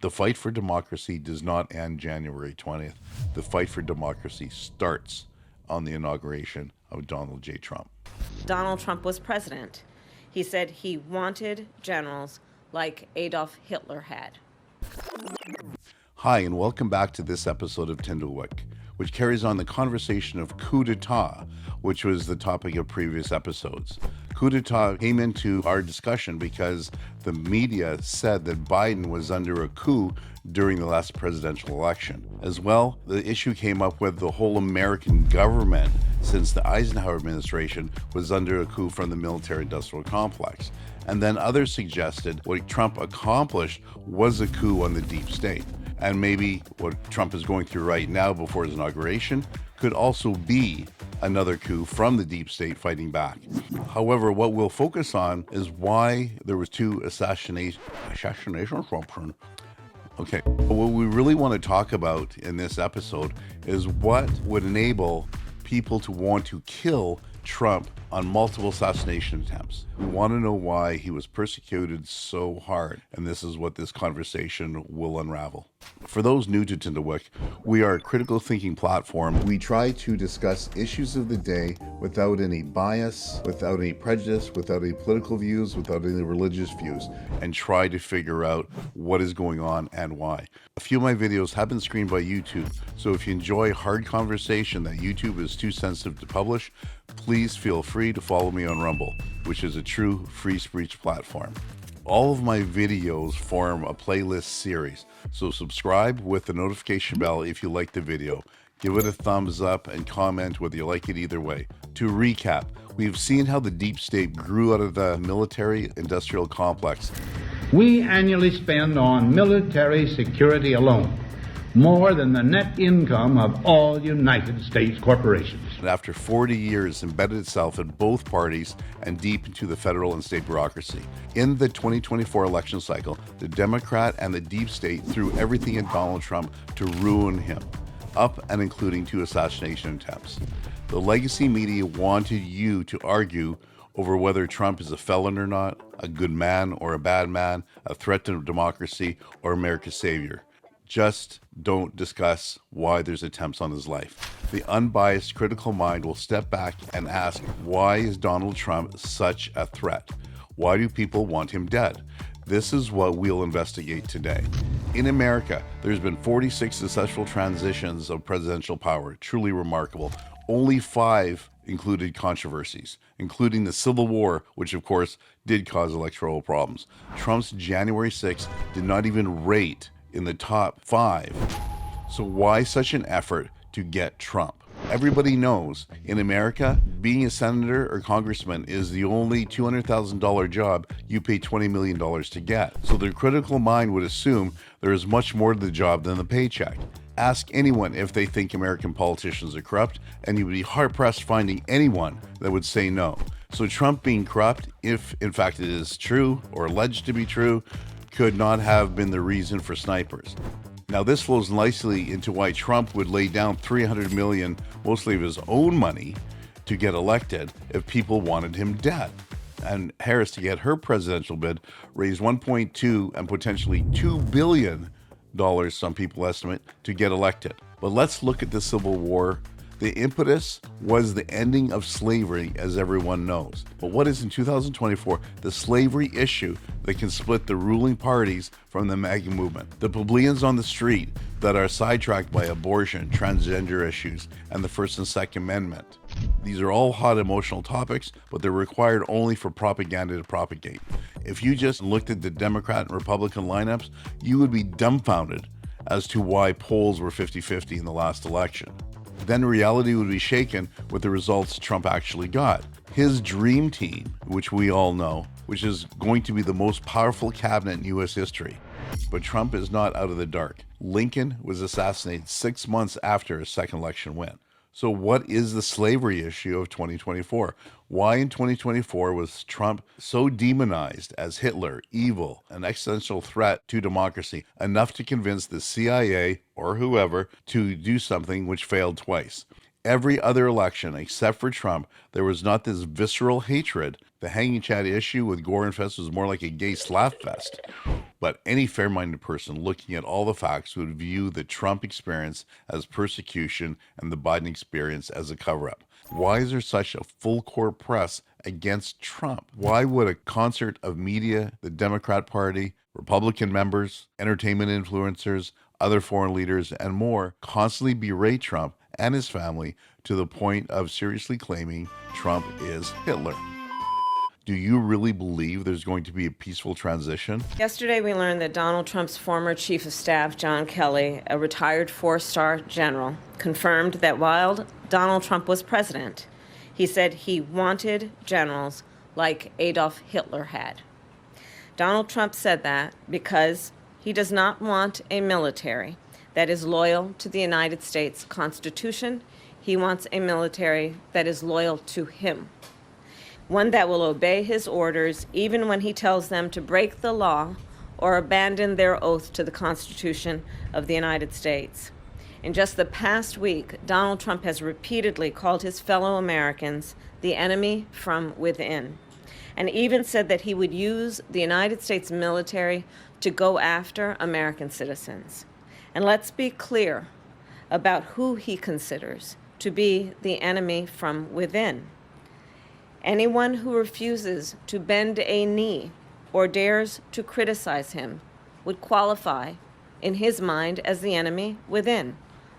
The fight for democracy does not end January 20th. The fight for democracy starts on the inauguration of Donald J. Trump. Donald Trump was president. He said he wanted generals like Adolf Hitler had. Hi, and welcome back to this episode of Tindlewick, which carries on the conversation of coup d'etat, which was the topic of previous episodes. Coup d'etat came into our discussion because the media said that Biden was under a coup during the last presidential election. As well, the issue came up with the whole American government, since the Eisenhower administration was under a coup from the military-industrial complex. And then others suggested what Trump accomplished was a coup on the deep state. And maybe what Trump is going through right now before his inauguration could also be another coup from the deep state fighting back. However, what we'll focus on is why there was two assassinations. Okay, what we really want to talk about in this episode is what would enable people to want to kill Trump on multiple assassination attempts. We want to know why he was persecuted so hard, and this is what this conversation will unravel. For those new to Tindlewick, we are a critical thinking platform. We try to discuss issues of the day without any bias, without any prejudice, without any political views, without any religious views, and try to figure out what is going on and why. A few of my videos have been screened by YouTube, so if you enjoy hard conversation that YouTube is too sensitive to publish, please feel free to follow me on Rumble, which is a true free speech platform. All of my videos form a playlist series, so subscribe with the notification bell if you like the video. Give it a thumbs up and comment whether you like it either way. To recap, we've seen how the deep state grew out of the military-industrial complex. We annually spend on military security alone more than the net income of all United States corporations. And after 40 years, embedded itself in both parties and deep into the federal and state bureaucracy. In the 2024 election cycle, the Democrat and the deep state threw everything at Donald Trump to ruin him, up and including two assassination attempts. The legacy media wanted you to argue over whether Trump is a felon or not, a good man or a bad man, a threat to democracy or America's savior. Just don't discuss why there's attempts on his life. The unbiased critical mind will step back and ask, why is Donald Trump such a threat? Why do people want him dead? This is what we'll investigate today. In America, there's been 46 successful transitions of presidential power, truly remarkable. Only 5 included controversies, including the Civil War, which of course did cause electoral problems. Trump's January 6th did not even rate in the top 5. So why such an effort to get Trump? Everybody knows in America, being a senator or congressman is the only $200,000 job you pay $20 million to get. So the critical mind would assume there is much more to the job than the paycheck. Ask anyone if they think American politicians are corrupt, and you would be hard-pressed finding anyone that would say no. So Trump being corrupt, if in fact it is true or alleged to be true, could not have been the reason for snipers. Now this flows nicely into why Trump would lay down $300 million, mostly of his own money, to get elected if people wanted him dead. And Harris, to get her presidential bid, raised $1.2 and potentially $2 billion, some people estimate, to get elected. But let's look at the Civil War. The impetus was the ending of slavery, as everyone knows. But what is in 2024 the slavery issue that can split the ruling parties from the MAGA movement? The plebeians on the street that are sidetracked by abortion, transgender issues, and the First and Second Amendment. These are all hot emotional topics, but they're required only for propaganda to propagate. If you just looked at the Democrat and Republican lineups, you would be dumbfounded as to why polls were 50-50 in the last election. Then reality would be shaken with the results Trump actually got. His dream team, which we all know, which is going to be the most powerful cabinet in U.S. history. But Trump is not out of the dark. Lincoln was assassinated 6 months after his second election win. So what is the slavery issue of 2024? Why in 2024 was Trump so demonized as Hitler, evil, an existential threat to democracy, enough to convince the CIA or whoever to do something which failed twice? Every other election, except for Trump, there was not this visceral hatred. The hanging Chad issue with Gore and Fest was more like a gay slap fest. But any fair-minded person looking at all the facts would view the Trump experience as persecution and the Biden experience as a cover-up. Why is there such a full-court press against Trump? Why would a concert of media, the Democrat Party, Republican members, entertainment influencers, other foreign leaders, and more constantly berate Trump and his family to the point of seriously claiming Trump is Hitler? Do you really believe there's going to be a peaceful transition? Yesterday, we learned that Donald Trump's former chief of staff, John Kelly, a retired four-star general, confirmed that while Donald Trump was president, he said he wanted generals like Adolf Hitler had. Donald Trump said that because he does not want a military that is loyal to the United States Constitution. He wants a military that is loyal to him. One that will obey his orders even when he tells them to break the law or abandon their oath to the Constitution of the United States. In just the past week, Donald Trump has repeatedly called his fellow Americans the enemy from within, and even said that he would use the United States military to go after American citizens. And let's be clear about who he considers to be the enemy from within. Anyone who refuses to bend a knee or dares to criticize him would qualify, in his mind, as the enemy within,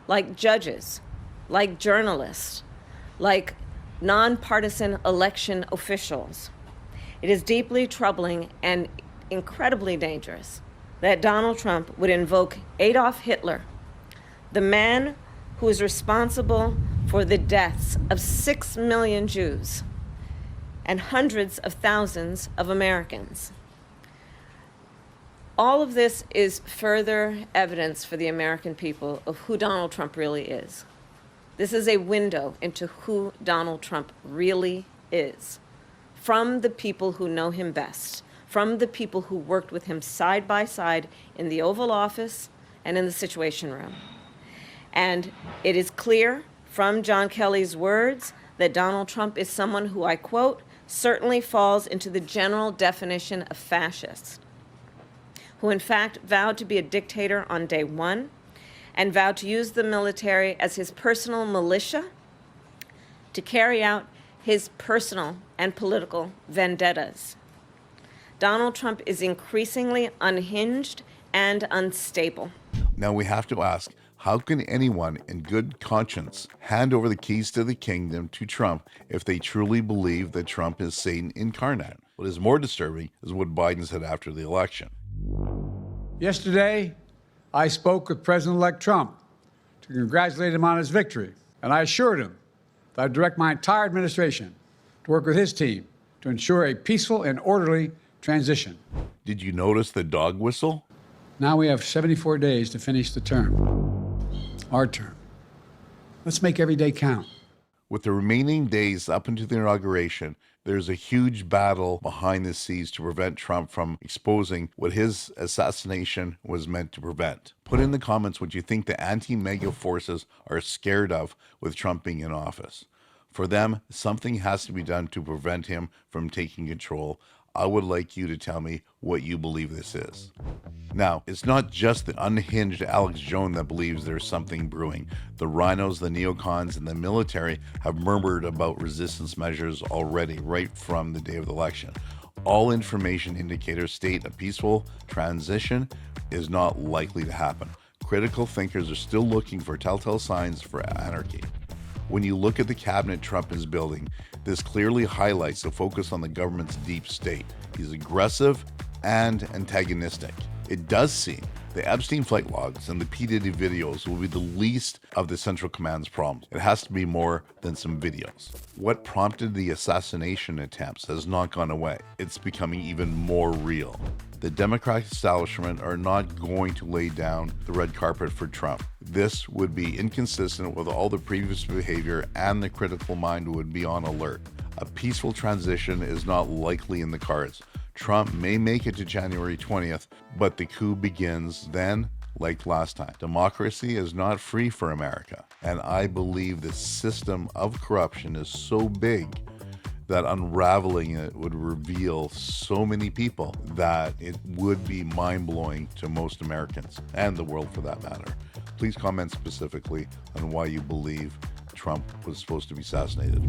like judges, like journalists, like nonpartisan election officials. It is deeply troubling and incredibly dangerous that Donald Trump would invoke Adolf Hitler, the man who is responsible for the deaths of 6 million Jews and hundreds of thousands of Americans. All of this is further evidence for the American people of who Donald Trump really is. This is a window into who Donald Trump really is, from the people who know him best, from the people who worked with him side by side in the Oval Office and in the Situation Room. And it is clear from John Kelly's words that Donald Trump is someone who, I quote, certainly falls into the general definition of fascist, who in fact vowed to be a dictator on day one and vowed to use the military as his personal militia to carry out his personal and political vendettas. Donald Trump is increasingly unhinged and unstable. Now we have to ask, how can anyone in good conscience hand over the keys to the kingdom to Trump if they truly believe that Trump is Satan incarnate? What is more disturbing is what Biden said after the election. Yesterday, I spoke with President-elect Trump to congratulate him on his victory, and I assured him that I'd direct my entire administration to work with his team to ensure a peaceful and orderly transition. Did you notice the dog whistle? Now we have 74 days to finish the term. Our term. Let's make every day count. With the remaining days up into the inauguration, there's a huge battle behind the scenes to prevent Trump from exposing what his assassination was meant to prevent. Put in the comments what you think the anti-MAGA forces are scared of with Trump being in office. For them, something has to be done to prevent him from taking control. I would like you to tell me what you believe this is. Now, it's not just the unhinged Alex Jones that believes there's something brewing. The rhinos, the neocons, and the military have murmured about resistance measures already, right from the day of the election. All information indicators state a peaceful transition is not likely to happen. Critical thinkers are still looking for telltale signs for anarchy. When you look at the cabinet Trump is building, this clearly highlights the focus on the government's deep state. He's aggressive and antagonistic. It does seem the Epstein flight logs and the P. Diddy videos will be the least of the Central Command's problems. It has to be more than some videos. What prompted the assassination attempts has not gone away. It's becoming even more real. The Democratic establishment are not going to lay down the red carpet for Trump. This would be inconsistent with all the previous behavior, and the critical mind would be on alert. A peaceful transition is not likely in the cards. Trump may make it to January 20th, but the coup begins then, like last time. Democracy is not free for America, and I believe the system of corruption is so big that unraveling it would reveal so many people that it would be mind-blowing to most Americans, and the world for that matter. Please comment specifically on why you believe Trump was supposed to be assassinated.